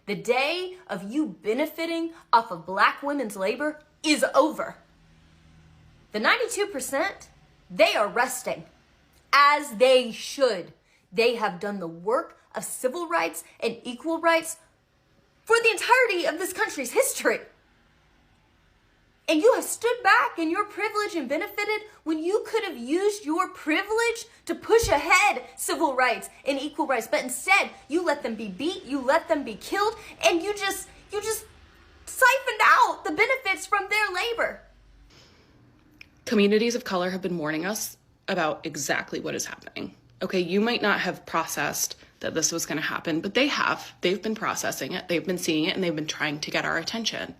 The day of you benefiting off of black women's labor is over. The 92%, they are resting, as they should. They have done the work of civil rights and equal rights for the entirety of this country's history. And you have stood back in your privilege and benefited when you could have used your privilege to push ahead civil rights and equal rights. But instead, you let them be beat, you let them be killed, and you just siphoned out the benefits from their labor. Communities of color have been warning us about exactly what is happening. Okay, you might not have processed that this was going to happen, but they have. They've been processing it, they've been seeing it, and they've been trying to get our attention.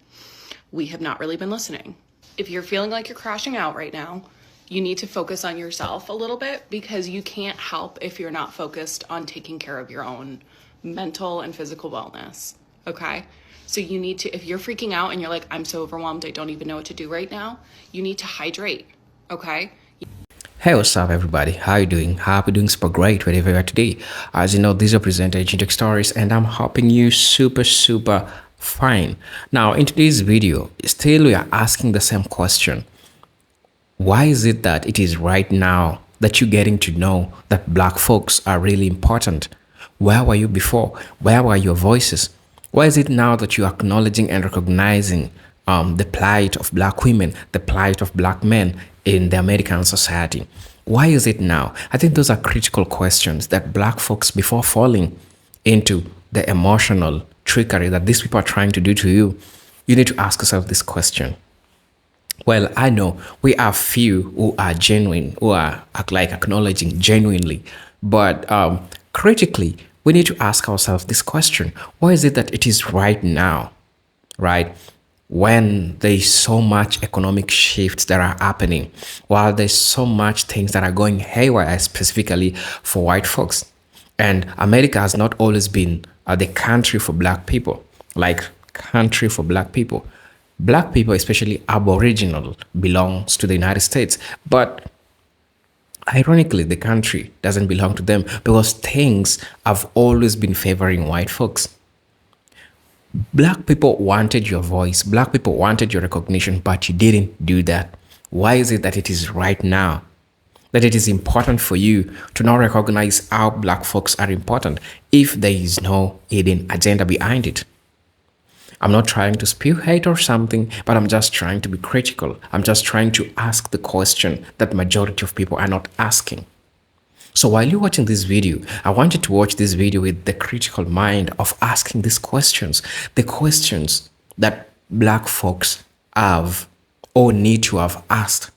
We have not really been listening. If you're feeling like you're crashing out right now, you need to focus on yourself a little bit, because you can't help if you're not focused on taking care of your own mental and physical wellness, okay? So you need to, if you're freaking out and you're like, I'm so overwhelmed, I don't even know what to do right now, you need to hydrate, okay? Hey, what's up everybody? How you doing? Hope you're doing super great wherever you are today. As you know, this is presenter Agent Stories, and I'm hoping you super fine. Now in today's video, still we are asking the same question. Why is it that it is right now that you're getting to know that black folks are really important? Where were you before? Where were your voices? Why is it now that you're acknowledging and recognizing the plight of black women, the plight of black men in the American society? Why is it now? I think those are critical questions that black folks, before falling into the emotional trickery that these people are trying to do to you, you need to ask yourself this question. Well, I know we are few who are genuine, who are like acknowledging genuinely, but critically, we need to ask ourselves this question. Why is it that it is right now, right? When there's so much economic shifts that are happening, while there's so much things that are going haywire, specifically for white folks. And America has not always been the country for black people, like country for black people. Black people, especially Aboriginal, belongs to the United States. But ironically, the country doesn't belong to them because things have always been favoring white folks. Black people wanted your voice. Black people wanted your recognition, but you didn't do that. Why is it that it is right now that it is important for you to now recognize how black folks are important if there is no hidden agenda behind it? I'm not trying to spew hate or something, but I'm just trying to be critical. I'm just trying to ask the question that majority of people are not asking. So while you're watching this video, I want you to watch this video with the critical mind of asking these questions, the questions that black folks have or need to have asked,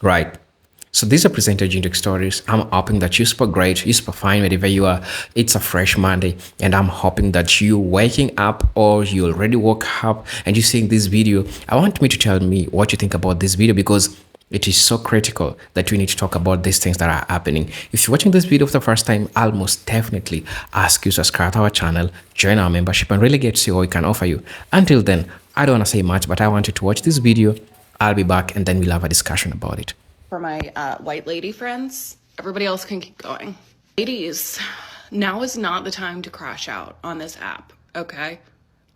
right? So these are presenter Agent Stories. I'm hoping that you're super great, you're super fine wherever you are. It's a fresh Monday, and I'm hoping that you're waking up or you already woke up and you're seeing this video. I want me to tell me what you think about this video, because it is so critical that we need to talk about these things that are happening. If you're watching this video for the first time, I'll most definitely ask you to subscribe to our channel, join our membership, and really get to see what we can offer you. Until then, I don't want to say much, but I want you to watch this video. I'll be back, and then we'll have a discussion about it. For my white lady friends, everybody else can keep going. Ladies, now is not the time to crash out on this app, okay?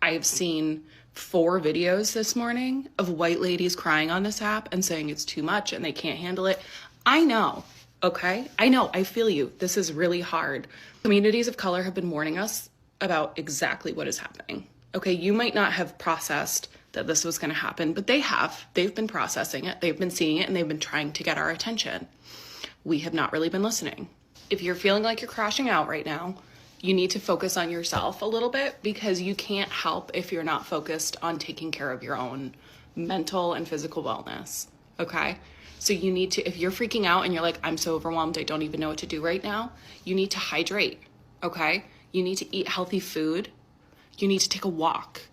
I have seen 4 videos this morning of white ladies crying on this app and saying it's too much and they can't handle it. I know, okay? I know, I feel you. This is really hard. Communities of color have been warning us about exactly what is happening. Okay, you might not have processed that this was going to happen, but they have. They've been processing it, they've been seeing it, and they've been trying to get our attention. We have not really been listening. If you're feeling like you're crashing out right now, you need to focus on yourself a little bit, because you can't help if you're not focused on taking care of your own mental and physical wellness, okay? So you need to, if you're freaking out and you're like, I'm so overwhelmed, I don't even know what to do right now, you need to hydrate, okay? You need to eat healthy food. You need to take a walk.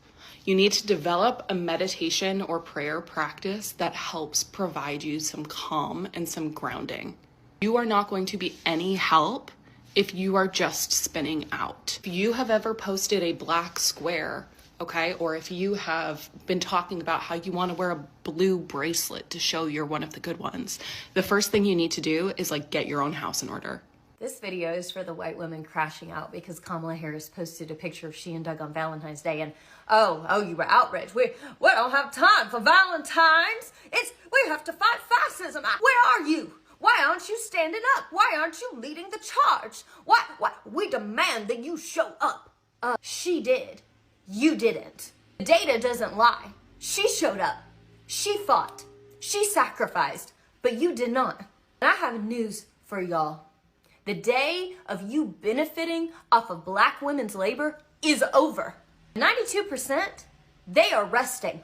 You need to develop a meditation or prayer practice that helps provide you some calm and some grounding. You are not going to be any help if you are just spinning out. If you have ever posted a black square, okay, or if you have been talking about how you want to wear a blue bracelet to show you're one of the good ones, the first thing you need to do is like get your own house in order. This video is for the white women crashing out because Kamala Harris posted a picture of she and Doug on Valentine's Day, and oh, you were outraged. We don't have time for Valentine's. We have to fight fascism. Where are you? Why aren't you standing up? Why aren't you leading the charge? Why? We demand that you show up. She did. You didn't. The data doesn't lie. She showed up. She fought. She sacrificed. But you did not. And I have news for y'all. The day of you benefiting off of black women's labor is over. 92%, they are resting.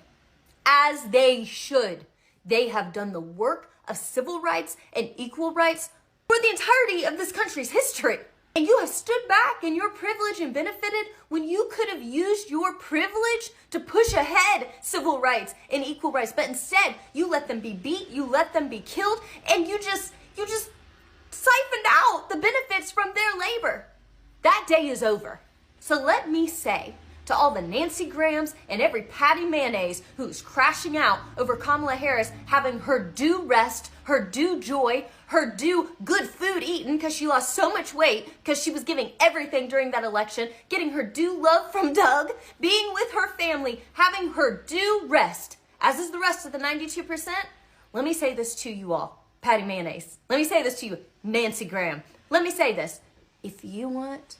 As they should. They have done the work of civil rights and equal rights for the entirety of this country's history. And you have stood back in your privilege and benefited when you could have used your privilege to push ahead civil rights and equal rights. But instead, you let them be beat, you let them be killed, and you just siphoned out the benefits from their labor. That day is over. So let me say to all the Nancy Grahams and every Patty Mayonnaise who's crashing out over Kamala Harris having her due rest, her due joy, her due good food eaten because she lost so much weight because she was giving everything during that election, getting her due love from Doug, being with her family, having her due rest, as is the rest of the 92%. Let me say this to you all, Patty Mayonnaise. Let me say this to you, Nancy Graham. Let me say this. If you want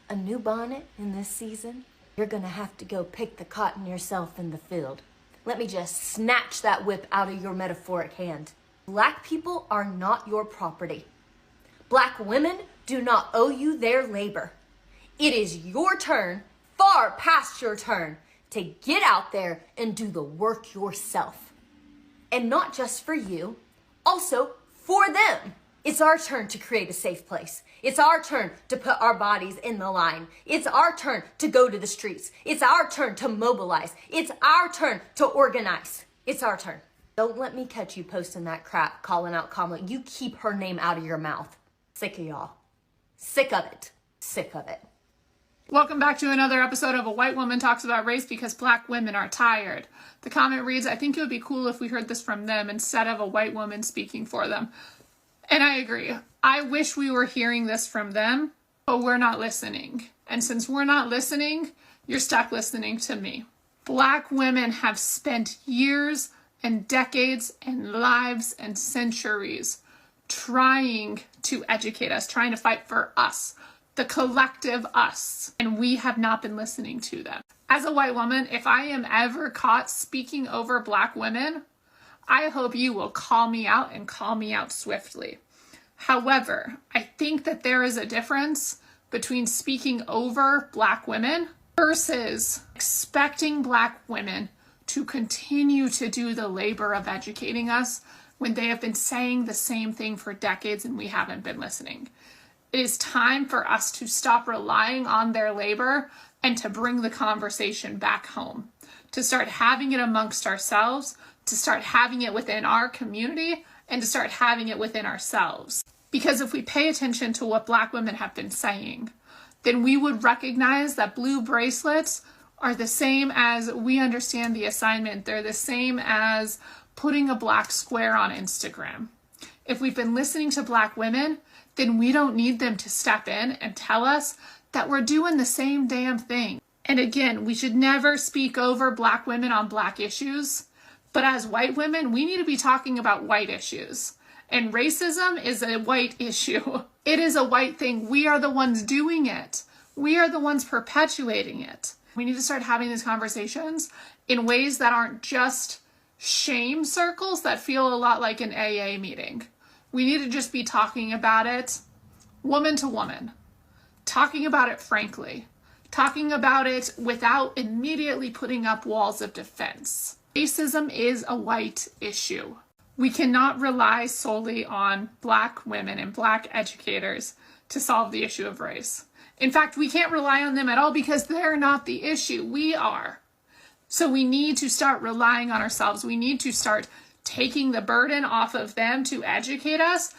a new bonnet in this season, you're gonna have to go pick the cotton yourself in the field. Let me just snatch that whip out of your metaphoric hand. Black people are not your property. Black women do not owe you their labor. It is your turn, far past your turn, to get out there and do the work yourself. And not just for you, also for them. It's our turn to create a safe place. It's our turn to put our bodies in the line. It's our turn to go to the streets. It's our turn to mobilize. It's our turn to organize. It's our turn. Don't let me catch you posting that crap, calling out Kamala. You keep her name out of your mouth. Sick of y'all. Sick of it. Sick of it. Welcome back to another episode of A White Woman Talks About Race Because Black Women Are Tired. The comment reads, I think it would be cool if we heard this from them instead of a white woman speaking for them. And I agree. I wish we were hearing this from them, but we're not listening. And since we're not listening, you're stuck listening to me. Black women have spent years and decades and lives and centuries trying to educate us, trying to fight for us, the collective us, and we have not been listening to them. As a white woman, if I am ever caught speaking over black women, I hope you will call me out and call me out swiftly. However, I think that there is a difference between speaking over black women versus expecting black women to continue to do the labor of educating us when they have been saying the same thing for decades and we haven't been listening. It is time for us to stop relying on their labor and to bring the conversation back home, to start having it amongst ourselves, to start having it within our community, and to start having it within ourselves. Because if we pay attention to what black women have been saying, then we would recognize that blue bracelets are the same as we understand the assignment. They're the same as putting a black square on Instagram. If we've been listening to black women, then we don't need them to step in and tell us that we're doing the same damn thing. And again, we should never speak over black women on black issues. But as white women, we need to be talking about white issues. And racism is a white issue. It is a white thing. We are the ones doing it. We are the ones perpetuating it. We need to start having these conversations in ways that aren't just shame circles that feel a lot like an AA meeting. We need to just be talking about it woman to woman, talking about it frankly, talking about it without immediately putting up walls of defense. Racism is a white issue. We cannot rely solely on black women and black educators to solve the issue of race. In fact, we can't rely on them at all because they're not the issue. We are. So we need to start relying on ourselves. We need to start taking the burden off of them to educate us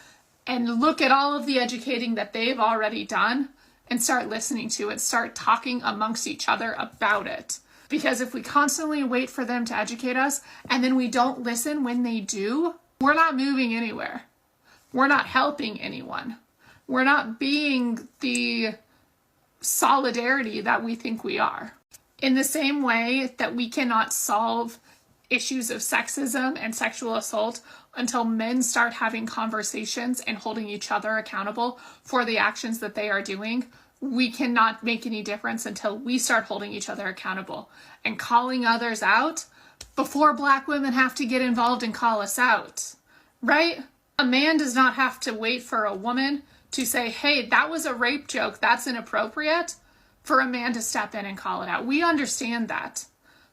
and look at all of the educating that they've already done and start listening to it, start talking amongst each other about it. Because if we constantly wait for them to educate us and then we don't listen when they do, we're not moving anywhere. We're not helping anyone. We're not being the solidarity that we think we are. In the same way that we cannot solve issues of sexism and sexual assault until men start having conversations and holding each other accountable for the actions that they are doing, we cannot make any difference until we start holding each other accountable and calling others out before Black women have to get involved and call us out, right? A man does not have to wait for a woman to say, hey, that was a rape joke, that's inappropriate, for a man to step in and call it out. We understand that.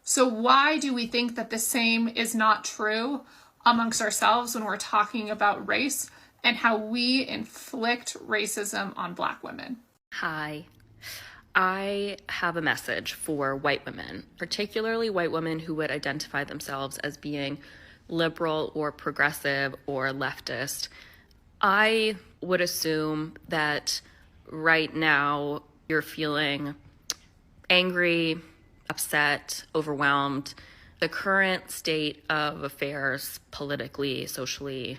So why do we think that the same is not true amongst ourselves when we're talking about race and how we inflict racism on Black women? Hi. I have a message for white women, particularly white women who would identify themselves as being liberal or progressive or leftist. I would assume that right now you're feeling angry, upset, overwhelmed. The current state of affairs politically, socially,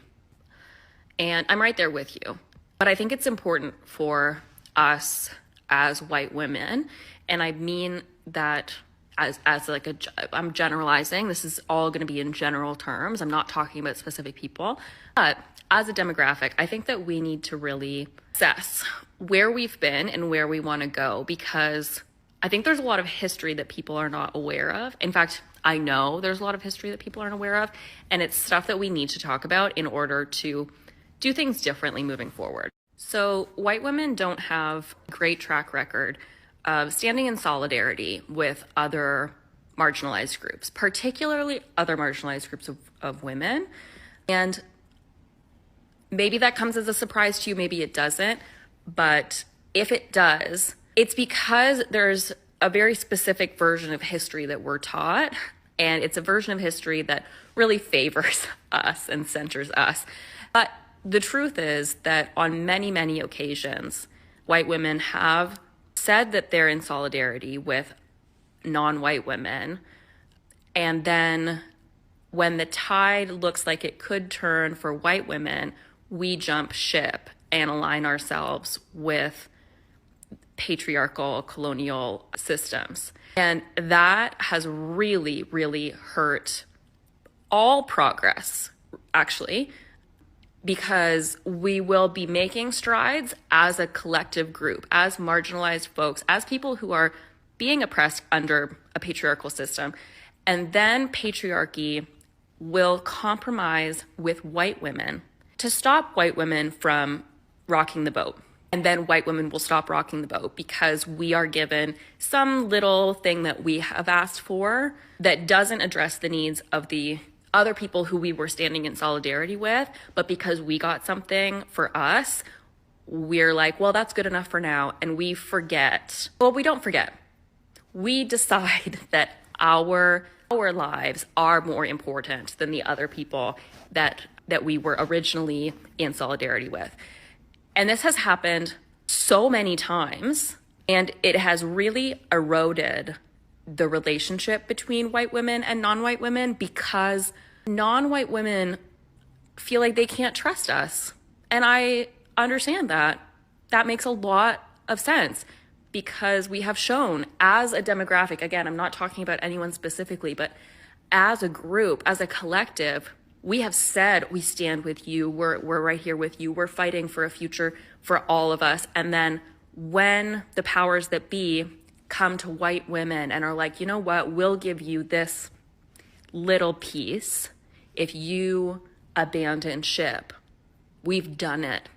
and I'm right there with you. But I think it's important for us as white women, and I mean that as like I'm generalizing, this is all going to be in general terms. I'm not talking about specific people, but as a demographic, I think that we need to really assess where we've been and where we want to go, because I think there's a lot of history that people are not aware of. In fact, I know there's a lot of history that people aren't aware of, and it's stuff that we need to talk about in order to do things differently moving forward. So white women don't have a great track record of standing in solidarity with other marginalized groups, particularly other marginalized groups of women. And maybe that comes as a surprise to you, maybe it doesn't. But if it does, it's because there's a very specific version of history that we're taught. And it's a version of history that really favors us and centers us. But the truth is that on many, many occasions, white women have said that they're in solidarity with non-white women. And then when the tide looks like it could turn for white women, we jump ship and align ourselves with patriarchal colonial systems. And that has really, really hurt all progress, actually, because we will be making strides as a collective group, as marginalized folks, as people who are being oppressed under a patriarchal system. And then patriarchy will compromise with white women to stop white women from rocking the boat. And then white women will stop rocking the boat because we are given some little thing that we have asked for that doesn't address the needs of the other people who we were standing in solidarity with, but because we got something for us, we're like, well, that's good enough for now. And we forget. Well, we don't forget. We decide that our lives are more important than the other people that we were originally in solidarity with. And this has happened so many times, and it has really eroded the relationship between white women and non-white women because non-white women feel like they can't trust us. And I understand that. That makes a lot of sense because we have shown as a demographic, again, I'm not talking about anyone specifically, but as a group, as a collective, we have said we stand with you, we're right here with you, we're fighting for a future for all of us. And then when the powers that be come to white women and are like, you know what, we'll give you this little piece if you abandon ship. We've done it.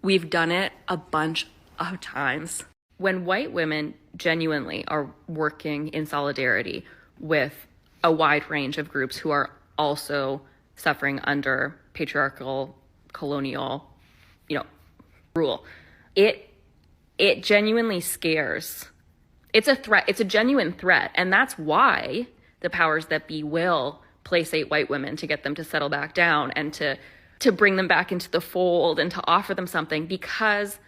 We've done it a bunch of times. When white women genuinely are working in solidarity with a wide range of groups who are also suffering under patriarchal, colonial, rule, it genuinely scares. It's a threat. It's a genuine threat. And that's why the powers that be will placate white women to get them to settle back down and to bring them back into the fold and to offer them something. Because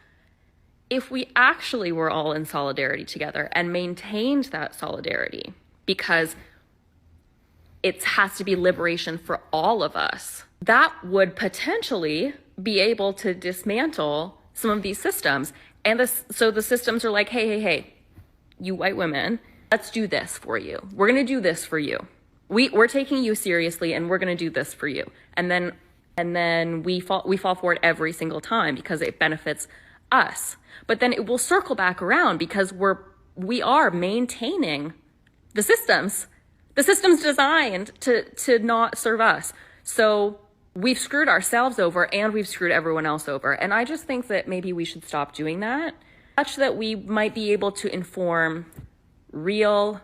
if we actually were all in solidarity together and maintained that solidarity, because it has to be liberation for all of us, that would potentially be able to dismantle some of these systems. And so the systems are like, hey, you white women, let's do this for you. We're going to do this for you. We're taking you seriously, and we're going to do this for you. And then we fall for it every single time because it benefits us. But then it will circle back around because we are maintaining the systems designed to not serve us. So we've screwed ourselves over and we've screwed everyone else over. And I just think that maybe we should stop doing that, such that we might be able to inform real,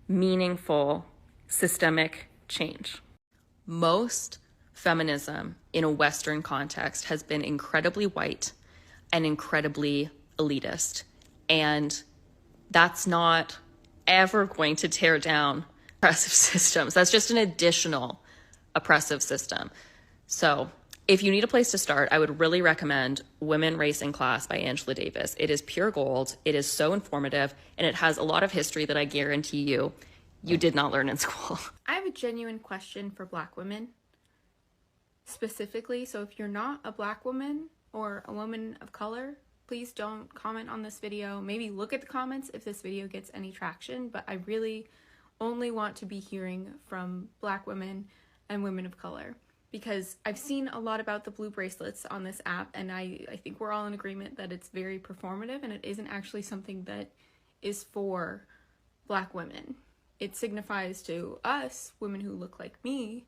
meaningful, systemic change. Most feminism in a Western context has been incredibly white and incredibly elitist. And that's not ever going to tear down oppressive systems. That's just an additional oppressive system. So if you need a place to start, I would really recommend Women, Race, and Class by Angela Davis. It is pure gold. It is so informative, and it has a lot of history that I guarantee you did not learn in school. I have a genuine question for Black women specifically. So if you're not a Black woman or a woman of color, please don't comment on this video. Maybe look at the comments if this video gets any traction, but I really only want to be hearing from Black women and women of color, because I've seen a lot about the blue bracelets on this app, and I think we're all in agreement that it's very performative and it isn't actually something that is for Black women. It signifies to us, women who look like me,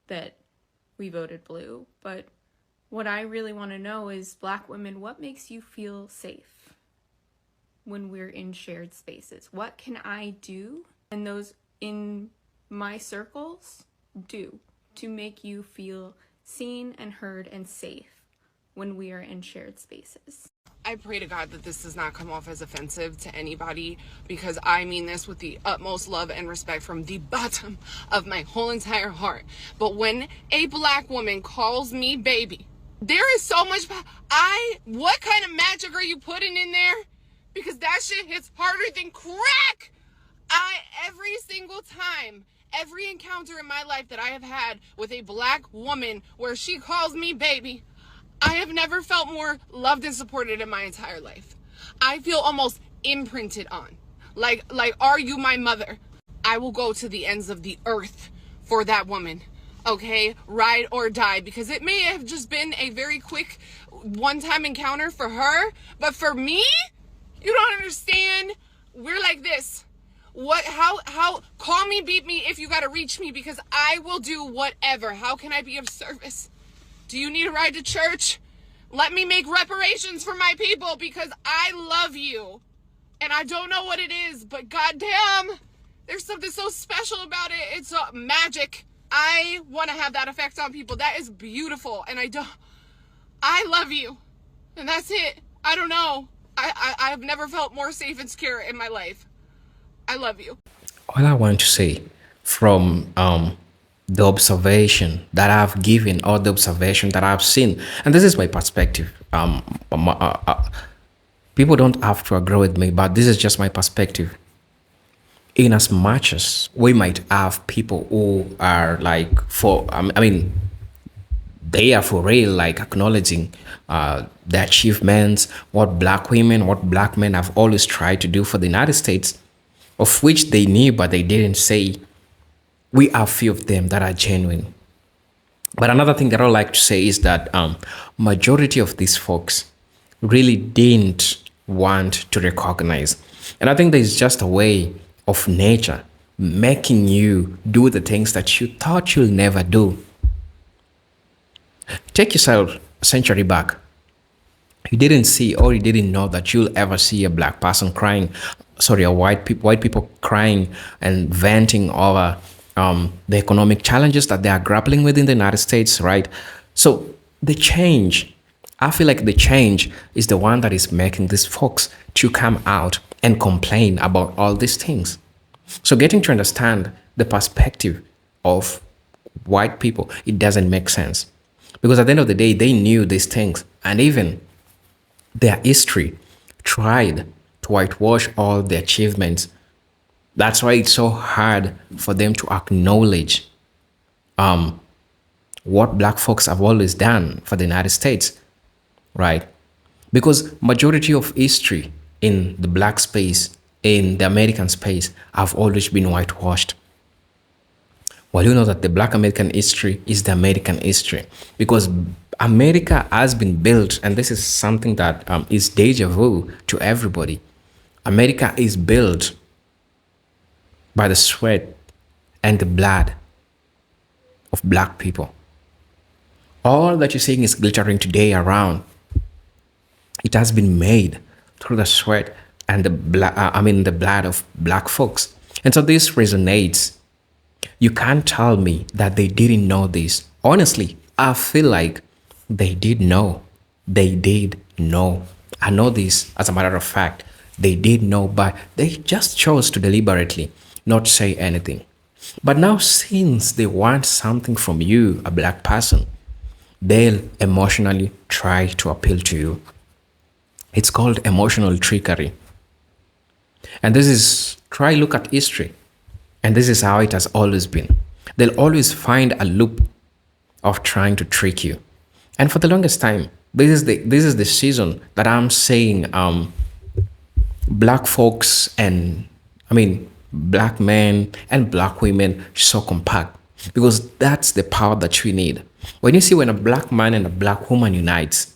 that we voted blue. But what I really want to know is, Black women, what makes you feel safe when we're in shared spaces? What can I do, and those in my circles do, to make you feel seen and heard and safe when we are in shared spaces? I pray to God that this does not come off as offensive to anybody, because I mean this with the utmost love and respect from the bottom of my whole entire heart. But when a Black woman calls me baby, there is so much, what kind of magic are you putting in there? Because that shit hits harder than crack. Every single time, every encounter in my life that I have had with a Black woman where she calls me baby, I have never felt more loved and supported in my entire life. I feel almost imprinted on. Like, are you my mother? I will go to the ends of the earth for that woman. Okay? Ride or die. Because it may have just been a very quick one-time encounter for her. But for me, you don't understand. We're like this. How, call me, beat me if you gotta reach me, because I will do whatever. How can I be of service? Do you need a ride to church? Let me make reparations for my people, because I love you. And I don't know what it is, but goddamn, there's something so special about it. It's magic. I want to have that effect on people. That is beautiful. And I love you. And that's it. I don't know. I've never felt more safe and secure in my life. I love you. All I want to say from the observation that I've given, or the observation that I've seen, and this is my perspective. People don't have to agree with me, but this is just my perspective. In as much as we might have people who are like, they are for real, like acknowledging the achievements, what Black women, what Black men have always tried to do for the United States, of which they knew but they didn't say. We have few of them that are genuine. But another thing that I would like to say is that majority of these folks really didn't want to recognize. And I think there's just a way of nature making you do the things that you thought you'll never do. Take yourself a century back. You didn't see, or you didn't know that you'll ever see a Black person crying, a white people crying and venting over the economic challenges that they are grappling with in the United States, right? So the change, I feel like the change is the one that is making these folks to come out and complain about all these things. So getting to understand the perspective of white people, it doesn't make sense. Because at the end of the day, they knew these things, and even their history tried to whitewash all the achievements. That's why it's so hard for them to acknowledge what Black folks have always done for the United States, right? because majority of history in the black space, in the American space, have always been whitewashed. Well, you know that the black American history is the American history because America has been built, and this is something that is deja vu to everybody. America is built by the sweat and the blood of black people. All that you're seeing is glittering today around. It has been made through the sweat and the blood of black folks. And so this resonates. You can't tell me that they didn't know this. Honestly, I feel like they did know. They did know. I know this as a matter of fact. They did know, but they just chose to deliberately not say anything. But now, since they want something from you, a black person, they'll emotionally try to appeal to you. It's called emotional trickery. And this is, try look at history. And this is how it has always been. They'll always find a loop of trying to trick you. And for the longest time, this is the season that I'm saying black folks and black men and black women so compact, because that's the power that we need. When you see when a black man and a black woman unites,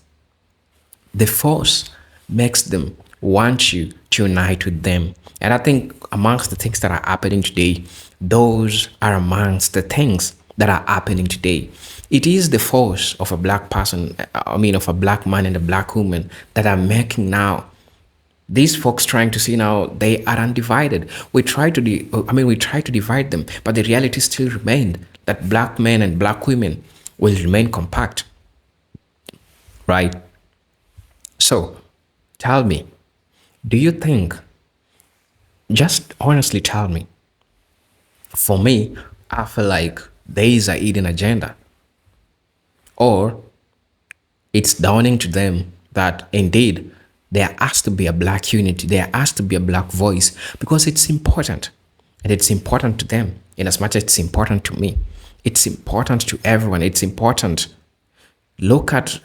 the force makes them want you to unite with them. And I think amongst the things that are happening today, those are amongst the things that are happening today. It is the force of a black person, of a black man and a black woman that are making now these folks trying to see now they are undivided. We try to divide them, but the reality still remained that black men and black women will remain compact, right? So, tell me, do you think? Just honestly tell me. For me, I feel like there is a hidden agenda, or it's dawning to them that indeed there has to be a black unity, there has to be a black voice, because it's important. And it's important to them in as much as it's important to me. It's important to everyone. It's important. Look at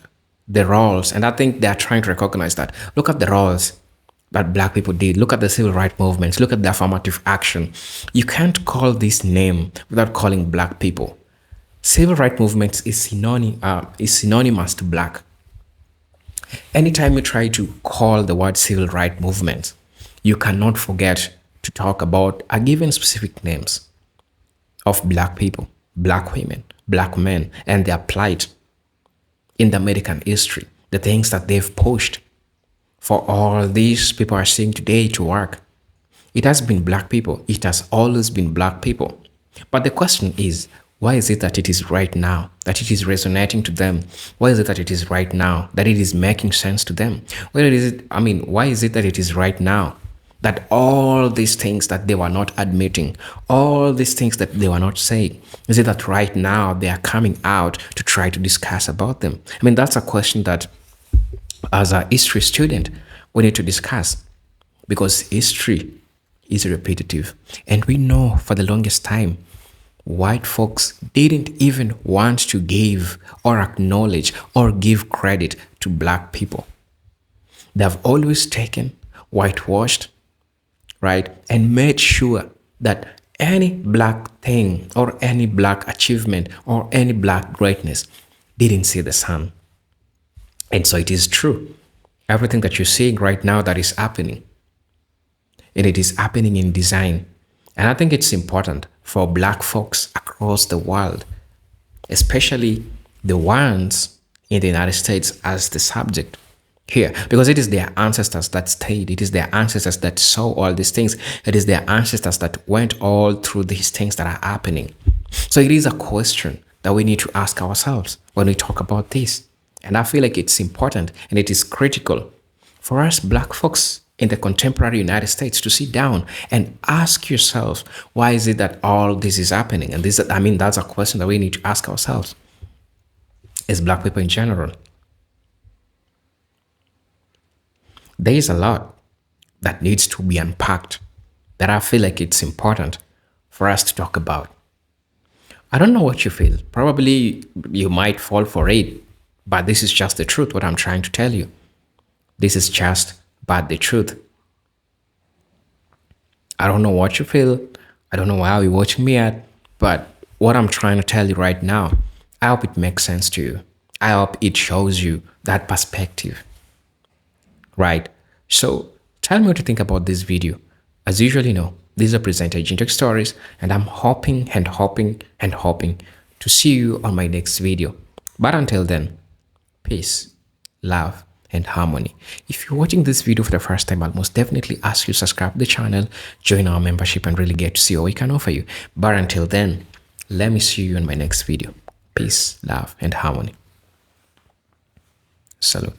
the roles, and I think they are trying to recognize that. Look at the roles that black people did. Look at the civil rights movements. Look at the affirmative action. You can't call this name without calling black people. Civil rights movements is synonymous to black. Anytime you try to call the word civil rights movement, you cannot forget to talk about a given specific names of black people, black women, black men, and their plight in the American history, the things that they've pushed for all these people are seeing today to work. It has been black people. It has always been black people. But the question is, why is it that it is right now, that it is resonating to them? Why is it that it is right now, that it is making sense to them? Why is it that it is right now that all these things that they were not admitting, all these things that they were not saying, is it that right now they are coming out to try to discuss about them? That's a question that as a history student, we need to discuss, because history is repetitive. And we know for the longest time, white folks didn't even want to give or acknowledge or give credit to black people. They've always taken, whitewashed, right, and made sure that any black thing or any black achievement or any black greatness didn't see the sun. And so it is true. Everything that you're seeing right now that is happening, and it is happening in design. And I think it's important for black folks across the world, especially the ones in the United States as the subject here, because it is their ancestors that stayed. It is their ancestors that saw all these things. It is their ancestors that went all through these things that are happening. So it is a question that we need to ask ourselves when we talk about this. And I feel like it's important and it is critical for us black folks in the contemporary United States to sit down and ask yourself, why is it that all this is happening? And that's a question that we need to ask ourselves as black people in general. There is a lot that needs to be unpacked that I feel like it's important for us to talk about. I don't know what you feel. Probably you might fall for it, but this is just the truth, what I'm trying to tell you. This is just but the truth. I don't know what you feel. I don't know why you're watching me at, but what I'm trying to tell you right now, I hope it makes sense to you. I hope it shows you that perspective, right? So tell me what you think about this video. As usual, these are presenter Jintek Stories, and I'm hoping and hoping and hoping to see you on my next video. But until then, peace, love, and harmony. If you're watching this video for the first time, I'll most definitely ask you to subscribe to the channel, join our membership, and really get to see what we can offer you. But until then, let me see you in my next video. Peace, love, and harmony. Salute.